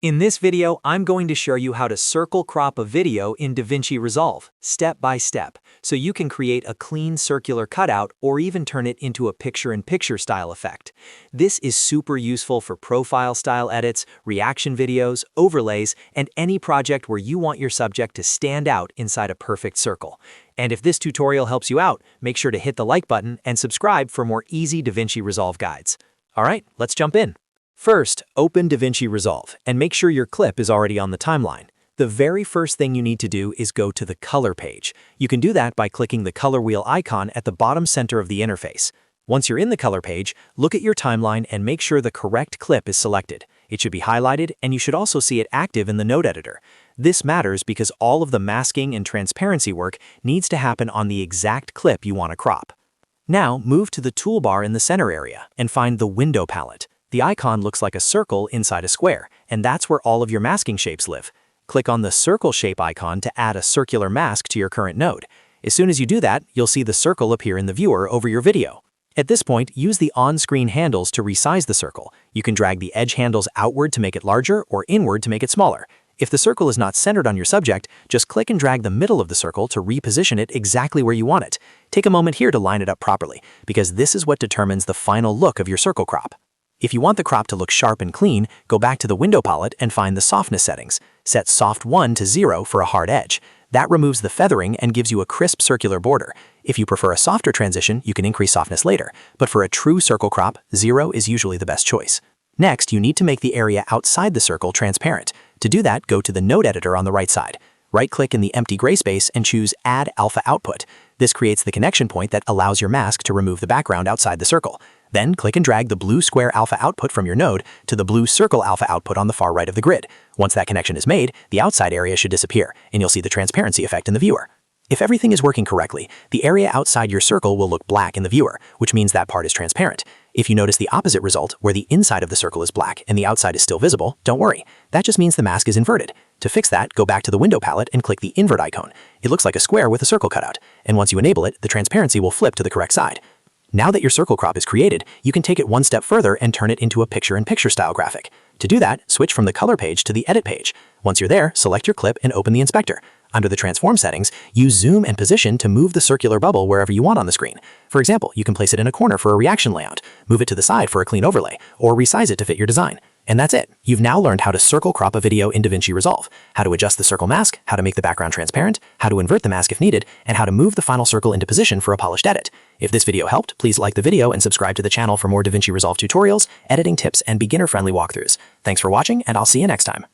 In this video, I'm going to show you how to circle crop a video in DaVinci Resolve, step by step, so you can create a clean circular cutout or even turn it into a picture-in-picture style effect. This is super useful for profile style edits, reaction videos, overlays, and any project where you want your subject to stand out inside a perfect circle. And if this tutorial helps you out, make sure to hit the like button and subscribe for more easy DaVinci Resolve guides. All right, let's jump in. First, open DaVinci Resolve and make sure your clip is already on the timeline. The very first thing you need to do is go to the color page. You can do that by clicking the color wheel icon at the bottom center of the interface. Once you're in the color page, look at your timeline and make sure the correct clip is selected. It should be highlighted, and you should also see it active in the node editor. This matters because all of the masking and transparency work needs to happen on the exact clip you want to crop. Now, move to the toolbar in the center area and find the window palette. The icon looks like a circle inside a square, and that's where all of your masking shapes live. Click on the circle shape icon to add a circular mask to your current node. As soon as you do that, you'll see the circle appear in the viewer over your video. At this point, use the on-screen handles to resize the circle. You can drag the edge handles outward to make it larger or inward to make it smaller. If the circle is not centered on your subject, just click and drag the middle of the circle to reposition it exactly where you want it. Take a moment here to line it up properly, because this is what determines the final look of your circle crop. If you want the crop to look sharp and clean, go back to the window palette and find the softness settings. Set soft 1 to 0 for a hard edge. That removes the feathering and gives you a crisp circular border. If you prefer a softer transition, you can increase softness later, but for a true circle crop, 0 is usually the best choice. Next, you need to make the area outside the circle transparent. To do that, go to the node editor on the right side. Right-click in the empty gray space and choose Add Alpha Output. This creates the connection point that allows your mask to remove the background outside the circle. Then click and drag the blue square alpha output from your node to the blue circle alpha output on the far right of the grid. Once that connection is made, the outside area should disappear, and you'll see the transparency effect in the viewer. If everything is working correctly, the area outside your circle will look black in the viewer, which means that part is transparent. If you notice the opposite result, where the inside of the circle is black and the outside is still visible, don't worry. That just means the mask is inverted. To fix that, go back to the window palette and click the invert icon. It looks like a square with a circle cutout, and once you enable it, the transparency will flip to the correct side. Now that your circle crop is created, you can take it one step further and turn it into a picture-in-picture style graphic. To do that, switch from the color page to the edit page. Once you're there, select your clip and open the inspector. Under the transform settings, use zoom and position to move the circular bubble wherever you want on the screen. For example, you can place it in a corner for a reaction layout, move it to the side for a clean overlay, or resize it to fit your design. And that's it. You've now learned how to circle crop a video in DaVinci Resolve, how to adjust the circle mask, how to make the background transparent, how to invert the mask if needed, and how to move the final circle into position for a polished edit. If this video helped, please like the video and subscribe to the channel for more DaVinci Resolve tutorials, editing tips, and beginner-friendly walkthroughs. Thanks for watching, and I'll see you next time.